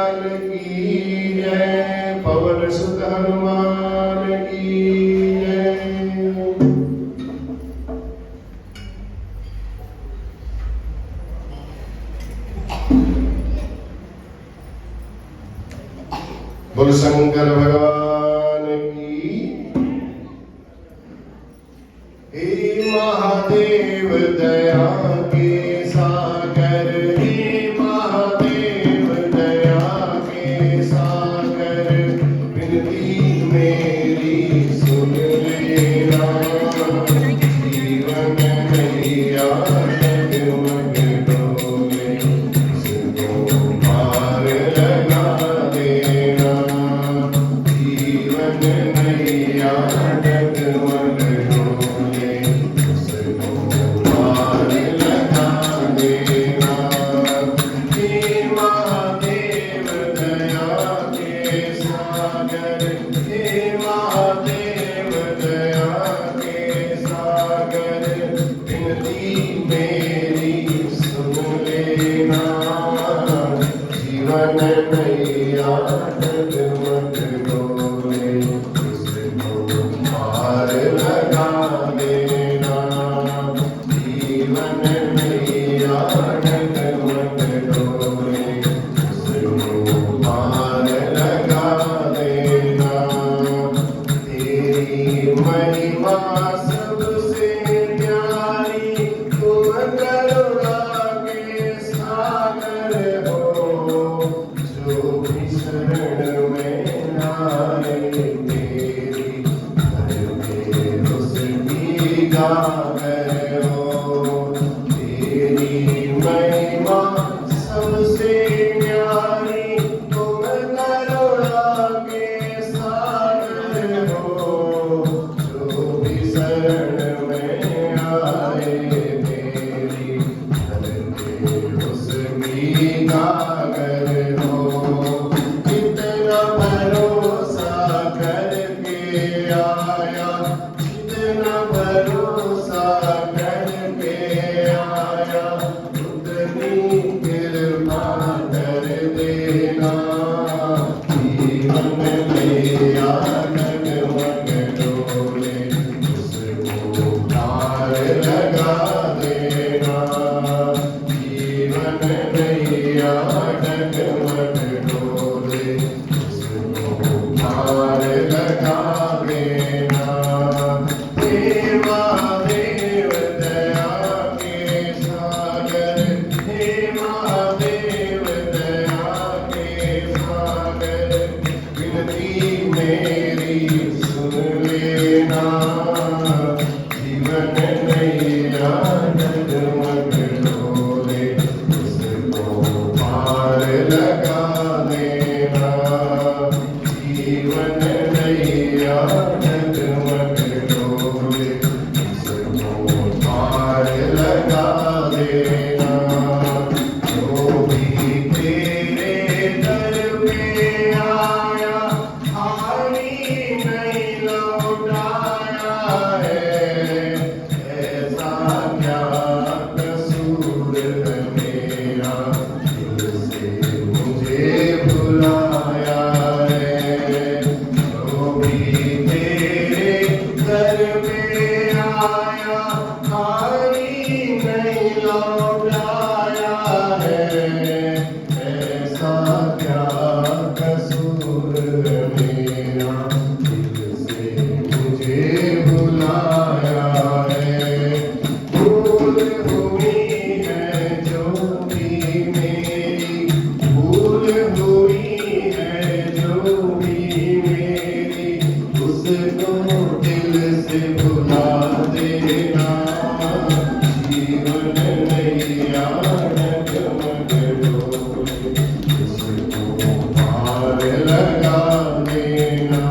लाल की जय, पवन सुत हनुमान की जय। बोल शंकर भगवान की। हे महादेव दया के सागर, हे महादेव दया के सागर, विनती मेरी सुन लेना। जीवन नैया डगमग डोले, इसको पार लगा देना। जीवन नैया डगमग डोले, इसको पार लगा देना। हे महादेव दया के सागर, हे महादेव दया के सागर, विनती मेरी सुन लेना। जीवन नैया डगमग डोले, इसको पार लगा देना। जीवन नैया डगमग डोले, इसको पार लगा देना। तेरी महिमा सबसे प्यारी, तुम करुणा के सागर हो। जो भी शरण में आए तेरी, हर बेर उसकी गागर हो। तेरी महिमा सबसे प्यारी, तुम करुणा के सागर हो। जो भी शरण में आए तेरी, हर बेर उसकी गागर हो। कितना भरोसा करके आया, जितना भरोसा करके आया, उतनी कृपा कर देना। जीवन नैया डगमग डोले, उसको पार लगा देना। जीवन नैया डगमग डोले, उसको पार लगा देना। हे महादेव दया के सागर, हे महादेव दया के सागर, विनती मेरी सुन लेना। जीवन नैया डगमग डोले, उसको पार लगा देना। जीवन नैया डगमग डोले, उसको पार लगा देना। जो भी तेरे दर पे आया, खाली नहीं लौटाया है। ऐसा क्या कसूर है मेरा, दिल से मुझे भुलाया है। जो भी तेरे दर पे आया, खाली नहीं लौटाया है। ऐसा क्या कसूर है मेरा, दिल से मुझे भुलाया है। भूल हुई है जो भी मेरी, भूल हुई है जो भी मेरी, उसको दिल से भुला देना। जीवन नैया डगमग डोले, उसको पार लगा देना।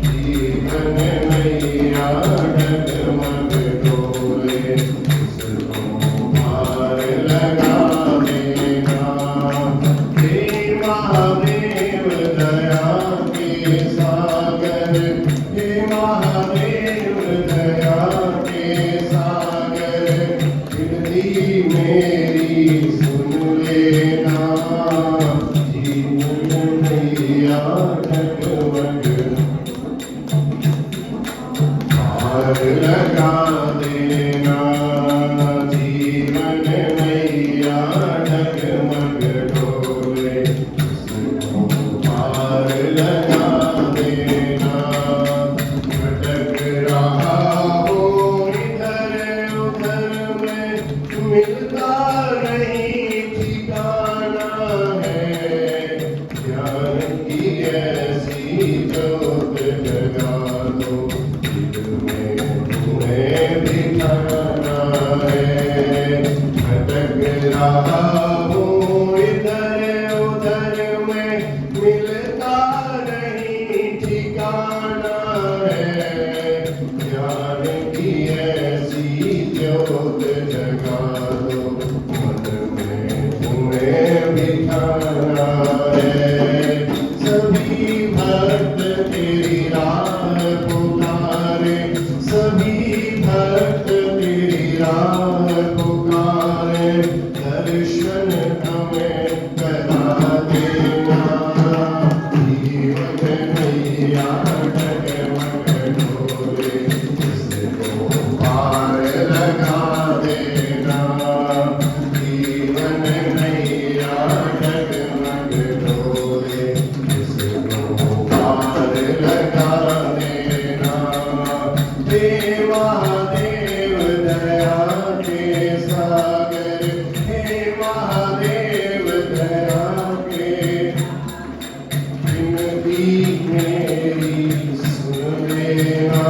जीवन नैया डगमग डोले, उसको पार लगा देना। हे महादेव दया के सागर, हे महादेव दया के सागर, विनती मेरी सुन लेना। नैया डगमग पार लगा देना, जीवन नैया डगमग डोले इसको पार लगा देना। भटक रहा हो इधर उधर में मिलता नहीं ठिकाना है, ज्ञान की ऐसी जोत जगा दो दिल में तुम्हें दिखाना है। भटक रहा हूँ इधर उधर में मिलता नहीं ठिकाना है, ज्ञान की ऐसी जोत जगा दो मन में तुम्हें बिठाना है। सभी भक्त तेरी राह पुकारे, सभी भक्त तेरी राह पुकारे, दर्शन हमें करा देना। जीवन नैया डगमग डोले इसको पार लगा देना। जीवन नैया डगमग डोले इसको पार लगा देना। हे महादेव दया के सागर, हे महादेव दया के, विनती मेरी सुन लेना।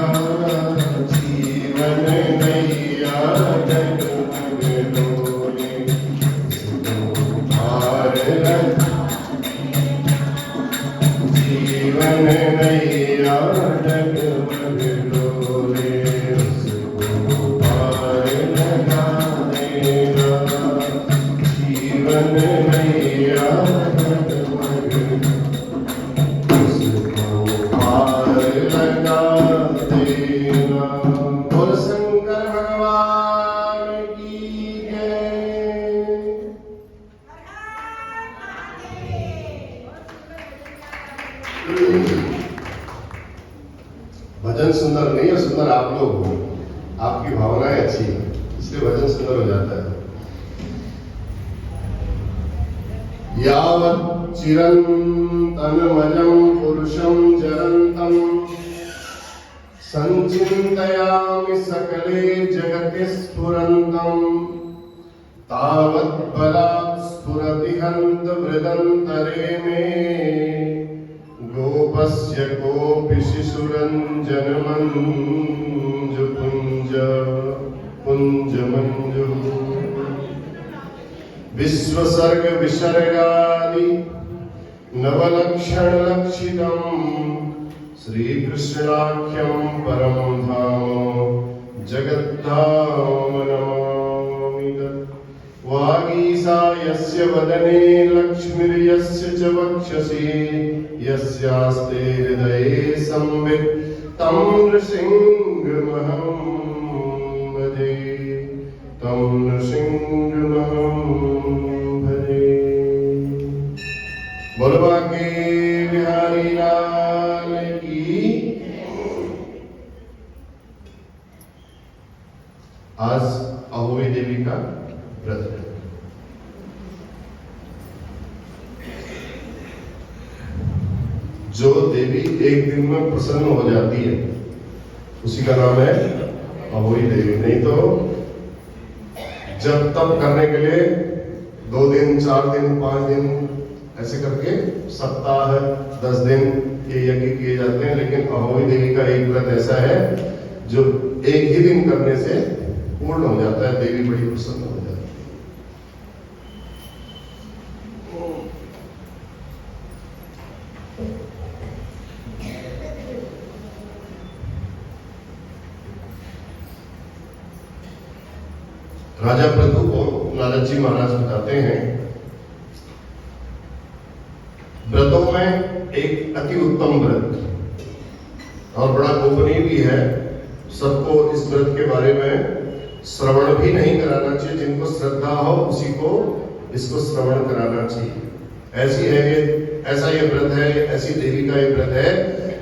जीवन नैया डगमग डोले इसको पार लगा, जीवन नैया डगमग डोले उसको पार लगा देना। जीवन नैया डगमग उसको पार लगा देना। बोल शंकर भगवान की जय। भजन सुंदर नहीं है, सुंदर आप लोग हो, आपकी भावनाएं अच्छी है, इसलिए भजन सुंदर हो जाता है। यावत् चिरन्तनमजं पुरुषं जरन्तं संचिन्तयामि सकले जगति स्फुरन्तं, तावत् बलात् स्फुरति हन्त हृदन्तरे मे, गोपस्य कोऽपि शिशुरञ्जनमञ्जु पुञ्ज मञ्जु। विश्वसर्ग विसर्गादि नवलक्षण लक्षितम्, श्रीकृष्णाख्यं परं धाम जगद्धाम नमामि। वागीसा यस्य वदने लक्ष्मीर्यस्य च वक्षसि, यस्यास्ते हृदये संवित् तं नृसिंहमहं भजे, तं नृसिंहमहं भजे। बोलो बांके बिहारी लाल की। आज अहोई देवी का व्रत है। जो देवी एक दिन में प्रसन्न हो जाती है उसी का नाम है अहोई देवी। नहीं तो जब तब करने के लिए 2 दिन 4 दिन 5 दिन ऐसे करके सप्ताह 10 दिन ये यज्ञ किए जाते हैं, लेकिन अहोई देवी का एक व्रत ऐसा है जो एक ही दिन करने से पूर्ण हो जाता है। देवी बड़ी प्रसन्न हो जाती है। राजा प्रभु को नारद जी महाराज बताते हैं, व्रतों में एक अति उत्तम व्रत और बड़ा गोपनीय भी है। सबको इस व्रत के बारे में श्रवण भी नहीं कराना चाहिए। जिनको श्रद्धा हो उसी को इसको श्रवण कराना चाहिए। ऐसी है ये, ऐसा ये व्रत है, ऐसी देवी का ये व्रत है।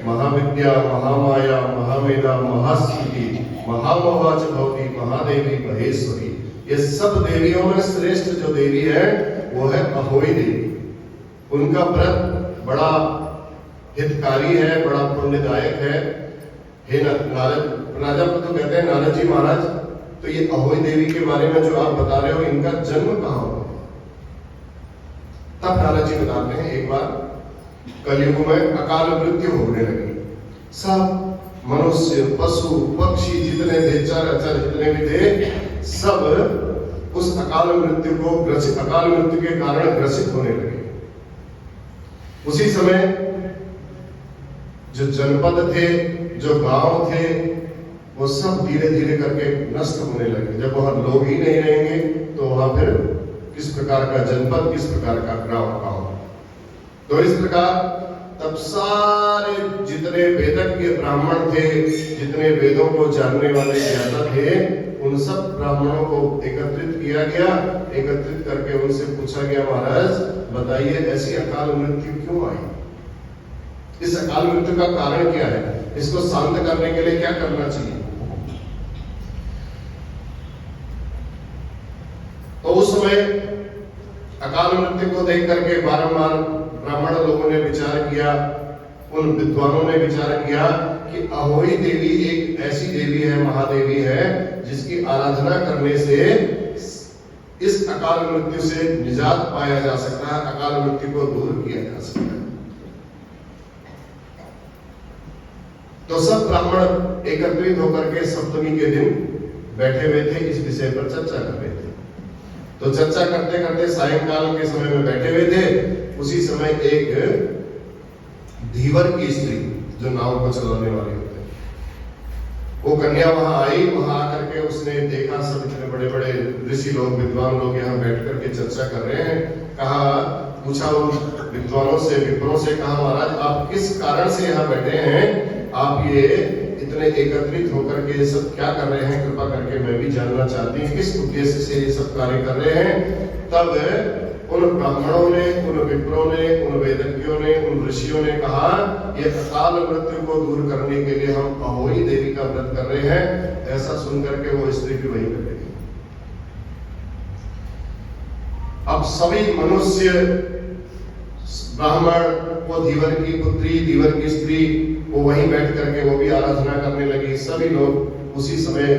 महाविद्या, महामाया, महामेधा, महास्मृति, महामोहा च भवती, महादेवी महेश्वरी। ये सब देवियों में श्रेष्ठ जो देवी है वो है अहोई देवी। उनका व्रत बड़ा हितकारी है, बड़ा पुण्यदायक है। हे नारद, राजा पृथु कहते हैं नारद जी महाराज, तो ये अहोई देवी के बारे में जो आप बता रहे हो, इनका जन्म कहाँ हुआ? तब नारद जी बताते हैं एक बार कलयुग में अकाल मृत्यु होने लगी। सब मनुष्य, पशु, पक्षी जितने थे, चर जितने भी थे, सब उस अकाल मृत्यु के कारण ग्रसित होने लगे। उसी समय जो जनपद थे, जो गांव थे, वो सब धीरे धीरे करके नष्ट होने लगे। जब वहां लोग ही नहीं रहेंगे तो वहां फिर किस प्रकार का जनपद, किस प्रकार का गांव। तो इस प्रकार तब सारे जितने वेदज्ञ ब्राह्मण थे, जितने वेदों को जानने वाले ज्ञाता थे, उन सब ब्राह्मणों को एकत्रित किया गया। एकत्रित करके उनसे पूछा गया, महाराज बताइए ऐसी अकाल मृत्यु क्यों आई? इस अकाल मृत्यु का कारण क्या है? इसको शांत करने के लिए क्या करना चाहिए? तो उस समय अकाल मृत्यु को देख करके बारंबार ब्राह्मण लोगों ने विचार किया, उन विद्वानों ने विचार किया कि अहोई देवी एक ऐसी देवी है, महादेवी है, जिसकी आराधना करने से इस अकाल मृत्यु से निजात पाया जा सकता है, अकाल मृत्यु को दूर किया जा सकता है। तो सब ब्राह्मण एकत्रित होकर के सप्तमी के दिन बैठे हुए थे, इस विषय पर चर्चा कर रहे थे। तो चर्चा करते करते सायंकाल के समय में बैठे हुए थे। उसी समय एक धीवर की स्त्री, जो नाव को चलाने वाले होते हैं, वो कन्या वहां आई। वहां आकर के उसने देखा सब इतने बड़े बड़े ऋषि लोग, विद्वान लोग यहाँ बैठ करके चर्चा कर रहे हैं। कहा, पूछा उन विद्वानों से, विप्रों से, कहा महाराज आप किस कारण से यहाँ बैठे हैं? आप ये इतने एकत्रित होकर के सब क्या कर रहे हैं? कृपा करके मैं भी जानना चाहती हूँ किस उद्देश्य से ये सब कार्य कर रहे हैं। तब उन ब्राह्मणों ने, उन विप्रों ने, उन वेदज्ञों ने, उन ऋषियों ने कहा, ये अकाल मृत्यु को दूर करने के लिए हम अहोई देवी का व्रत कर रहे हैं। ऐसा सुनकर के वो स्त्री भी वहीं बैठ गई। अब सभी मनुष्य, ब्राह्मण, वो धीवर की पुत्री, धीवर की स्त्री, वो वहीं बैठ करके वो भी आराधना करने लगी। सभी लोग उसी समय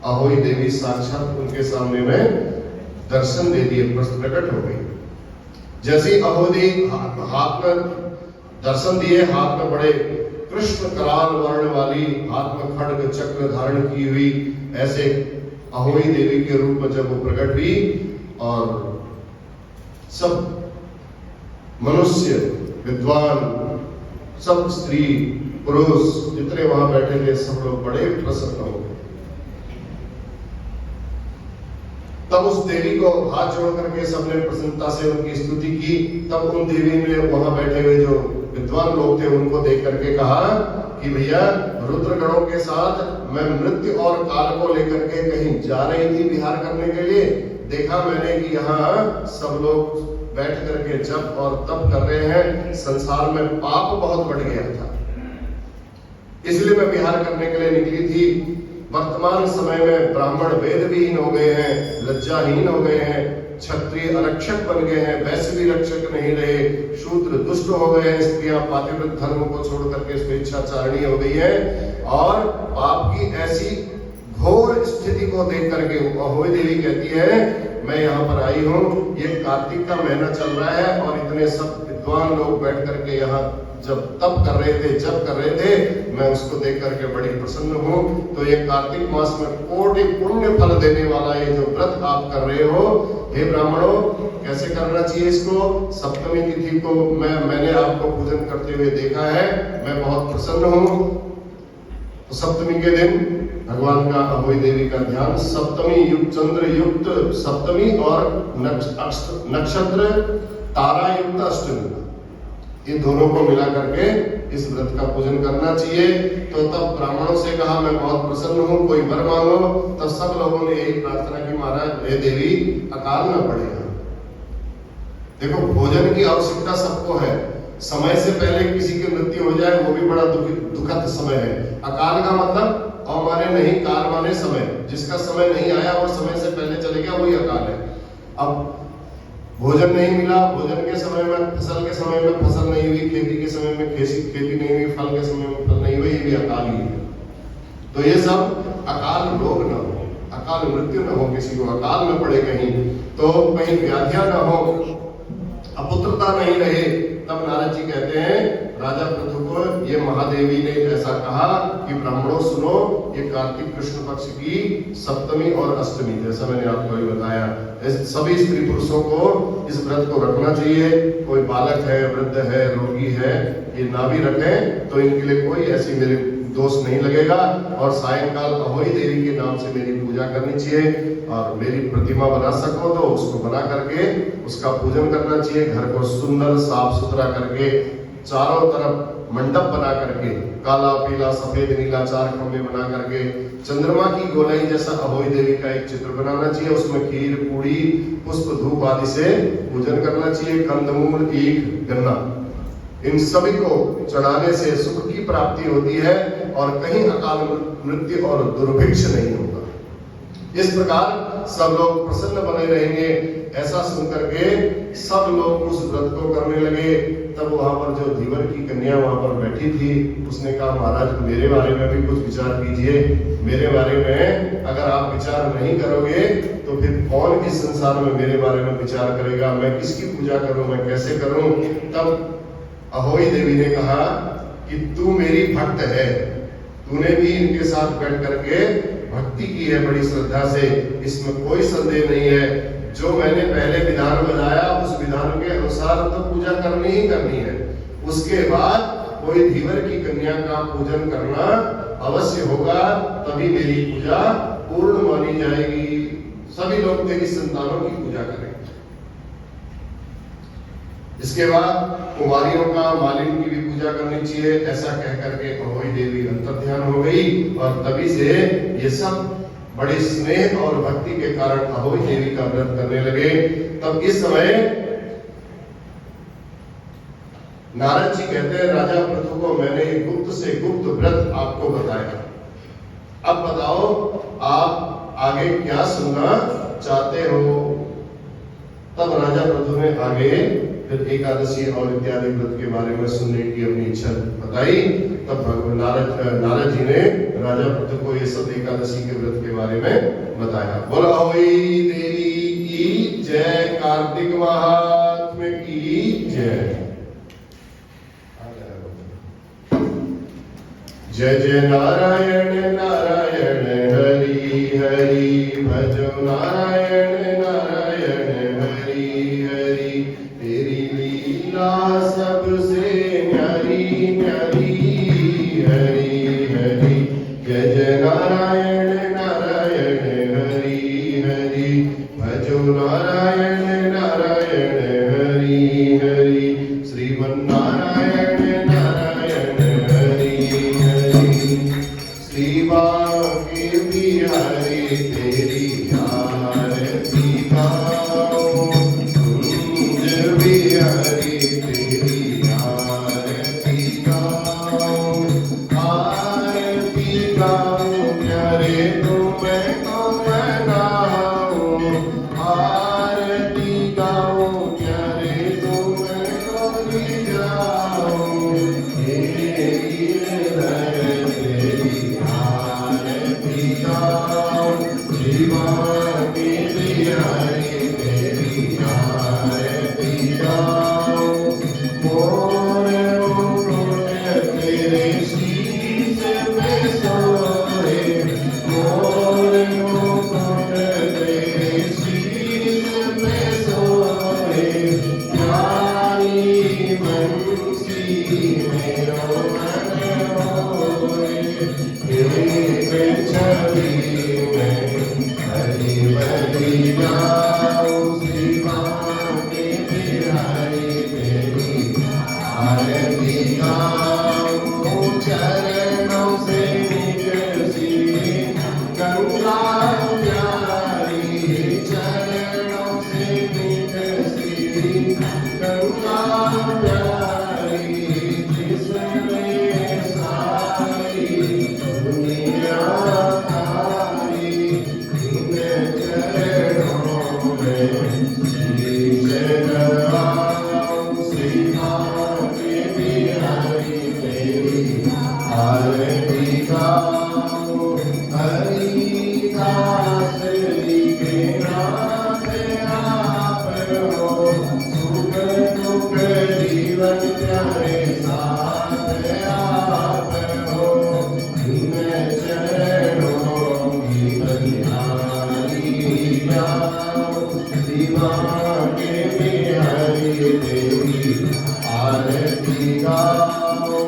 अहोई देवी साक्षात उनके सामने में दर्शन दे दिए, प्रकट हो गई। जैसे अहोई हाथ में दर्शन दिए, हाथ में बड़े कृष्ण कराल वर्ण वाली, हाथ में खड्ग चक्र धारण की हुई, ऐसे अहोई देवी के रूप में जब वो प्रकट हुई, और सब मनुष्य, विद्वान, सब स्त्री पुरुष जितने वहां बैठे थे, सब लोग बड़े प्रसन्न हो गए। तब उस देवी को हाथ जोड़ करके सबने प्रसन्नता से उनकी स्तुति की। तब उन देवी ने वहां बैठे हुए जो विद्वान लोग थे उनको देख करके कहा कि भैया, रुद्रगणों के साथ मैं मृत्यु और काल को लेकर के कहीं जा रही थी विहार करने के लिए। देखा मैंने कि यहाँ सब लोग बैठ करके जप और तप कर रहे हैं, संसार में पाप बहुत बढ़ गया था, इसलिए मैं विहार करने के लिए निकली थी। वर्तमान समय में ब्राह्मण वेद विहीन हो गए हैं, लज्जाहीन हो गए हैं, क्षत्रिय अरक्षक बन गए हैं, वैश्य भी रक्षक नहीं रहे, शूद्र दुष्ट हो गए हैं, स्त्रियां पातिव्रत धर्म को छोड़ करके स्वेच्छाचारिणी हो गई है। और पाप की ऐसी घोर स्थिति को देख करके अहोई देवी कहती है, मैं यहाँ पर आई हूँ, ये कार्तिक का महीना चल रहा है और इतने सब विद्वान लोग बैठ करके यहाँ जब तप कर रहे थे, जप कर रहे थे, मैं उसको देख करके बड़ी प्रसन्न हूँ। तो ये कार्तिक मास में कोटि पुण्य फल देने वाला ये जो व्रत आप कर रहे हो, हे ब्राह्मणों, कैसे करना चाहिए इसको? सप्तमी तिथि को मैंने आपको पूजन करते हुए देखा है, मैं बहुत प्रसन्न हूँ। तो सप्तमी के दिन भगवान का, अहोई देवी का ध्यान, सप्तमी युक्त, चंद्र युक्त सप्तमी और नक्षत्र तारा युक्त अष्टमी, इन दोनों को मिला करके इस व्रत का पूजन करना चाहिए। तो तब ब्राह्मणों से कहा, मैं बहुत प्रसन्न हूँ, कोई वर मांगो। तब सब लोगों ने यही प्रार्थना की, महाराज हे देवी, अकाल न पड़ेगा। देखो, भोजन की आवश्यकता सबको है। समय से पहले किसी की मृत्यु हो जाए वो भी बड़ा दुखद समय है। अकाल का मतलब अ माने नहीं, काल माने समय। जिसका समय नहीं आया और समय से पहले चले गया वही अकाल है। अब भोजन नहीं मिला, भोजन के समय में, फसल के समय में फसल नहीं हुई, खेती के समय में खेती नहीं हुई, फल के समय में फल नहीं हुई, ये भी अकाल ही है। तो ये सब अकाल रोग न हो, अकाल मृत्यु न हो, किसी को अकाल में पड़े कहीं, तो कहीं व्याधियां न हो, अपुत्रता नहीं रहे। तब नारद जी कहते हैं राजा पृथु को, ये महादेवी ने ऐसा कहा कि ब्राह्मणों सुनो, ये कार्तिक कृष्ण पक्ष की सप्तमी और अष्टमी, जैसा मैंने आपको अभी बताया, सभी स्त्री पुरुषों को इस व्रत को रखना चाहिए। कोई बालक है, वृद्ध है, रोगी है, ये ना भी रखें तो इनके लिए कोई ऐसी मेरे दोष नहीं लगेगा। और सायंकाल अहोई देवी के नाम से मेरी पूजा करनी चाहिए, और मेरी प्रतिमा बना सको तो उसको बना करके उसका पूजन करना चाहिए। घर को सुंदर साफ सुथरा करके, चारों तरफ मंडप बना करके, काला पीला सफेद नीला 4 खंभे बना करके, चंद्रमा की गोलाई जैसा अहोई देवी का एक चित्र बनाना चाहिए। उसमें खीर, पूड़ी, पुष्प, धूप आदि से पूजन करना चाहिए। कंदमूल, ईख, गन्ना, इन सभी को चढ़ाने से सुख की प्राप्ति होती है और कहीं अकाल मृत्यु और दुर्भिक्ष नहीं होगा। इस प्रकार सब लोग प्रसन्न बने रहेंगे। ऐसा सुनकर के सब लोग उस व्रत को करने लगे। तब वहां पर जो धीवर की कन्या वहां पर बैठी थी, उसने कहा महाराज मेरे बारे में भी कुछ विचार कीजिए। मेरे बारे में अगर आप विचार नहीं करोगे तो फिर कौन इस संसार में मेरे बारे में विचार करेगा? मैं किसकी पूजा करूं, मैं कैसे करूं? तब अहोई देवी ने कहा कि तू मेरी भक्त है, तूने भी इनके साथ बैठ करके भक्ति की है बड़ी श्रद्धा से, इसमें कोई संदेह नहीं है। जो मैंने पहले विधान बताया उस विधान के अनुसार तो पूजा करनी ही करनी है। उसके बाद कोई धीवर की कन्या का पूजन करना अवश्य होगा, तभी मेरी पूजा पूर्ण मानी जाएगी। सभी लोग तेरी संतानों की पूजा करेंगे। इसके बाद कुमारियों का, मालिन की भी पूजा करनी चाहिए। ऐसा कह करके अहोई देवी अंतर्ध्यान हो गई और तभी से ये सब बड़े स्नेह और भक्ति के कारण अहोई देवी का व्रत करने लगे। तब इस समय नारद जी कहते हैं राजा पृथु को मैंने गुप्त से गुप्त व्रत आपको बताया, अब बताओ आप आगे क्या सुनना चाहते हो। तब राजा पृथु ने आगे फिर एकादशी और इत्यादि व्रत के बारे में सुनने की अपनी इच्छा बताई। तब भगवान नारद जी ने राजा पृथु को ये सब एकादशी के व्रत के बारे में बताया। बोलो अहोई देवी की जय, कार्तिक महात्म्य की जय। जय जय नारायण नारायण हरि हरि, भजो नारायण नारायण हरि हरि। तेरी लीला सबसे न्यारी न्यारी, हरि हरि। जय जय नारायण नारायण हरि हरि, भजो नारायण नारायण हरि हरि। श्रीमन्नारायण नारायण हरि हरि। श्री बांके बिहारी तेरी आरती गाओ, कुंज बिहारी तेरी आरती गाओ। आरती गाओ प्यारे तुमको मनाओ, आरती गाओ प्यारे तुमको रिझाओ। तेरी आरती गाओ, जीवन की बिहारी तेरी आरती गाओ। मोर मुकुट तेरे शीश पे सोए, मोर मुकुट तेरे शीश पे सोए। प्यारी बंसी मेरो मन होए, एक छवि में हरि बलि जाओ। श्री बांके बिहारी तेरी आरती गाओ। चरणों से निकसी गंगा प्यारी, चरणों से निकसी गाओ हरिदास लिखे नाथ आप हो सुख दुख जीवन प्यारे साथ आप हो इन चरणों की बलिहारी जाओ दीवाने बिहारी तेरी आरती गाओ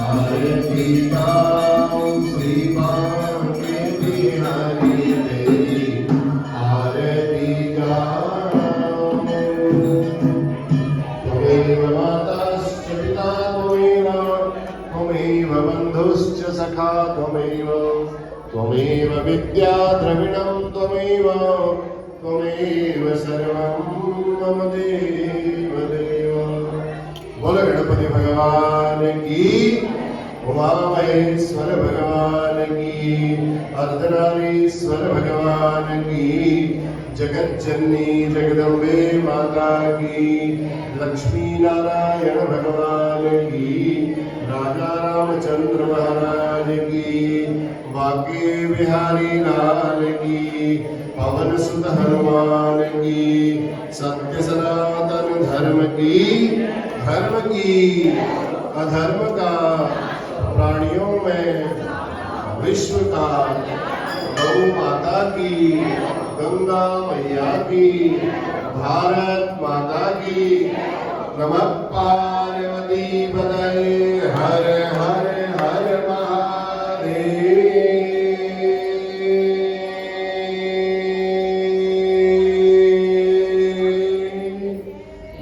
आरती गाओ श्री बांके बिहारी तेरी आरती गाओ त्वमेव माताश्च पिता त्वमेव बन्धुश्च सखा त्वमेव विद्या द्रविणं त्वमेव सर्वं मम देव देव। बोलो गणपति भगवान की, उमा महेश्वर भगवान की, अर्धनारीश्वर भगवान की, जगत जननी जगदम्बे माता की, लक्ष्मी नारायण भगवान की, राजा रामचंद्र महाराज की, बाके बिहारी लाल की, पवन सुत हनुमान की, सत्य सनातन धर्म की अधर्म का प्राणियों में विश्व का गौ माता की, गंगा मैया की, भारत माता की। नमः पार्वती पतये हर हर हर महादेव।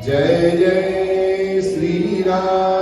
जय जय श्री राम।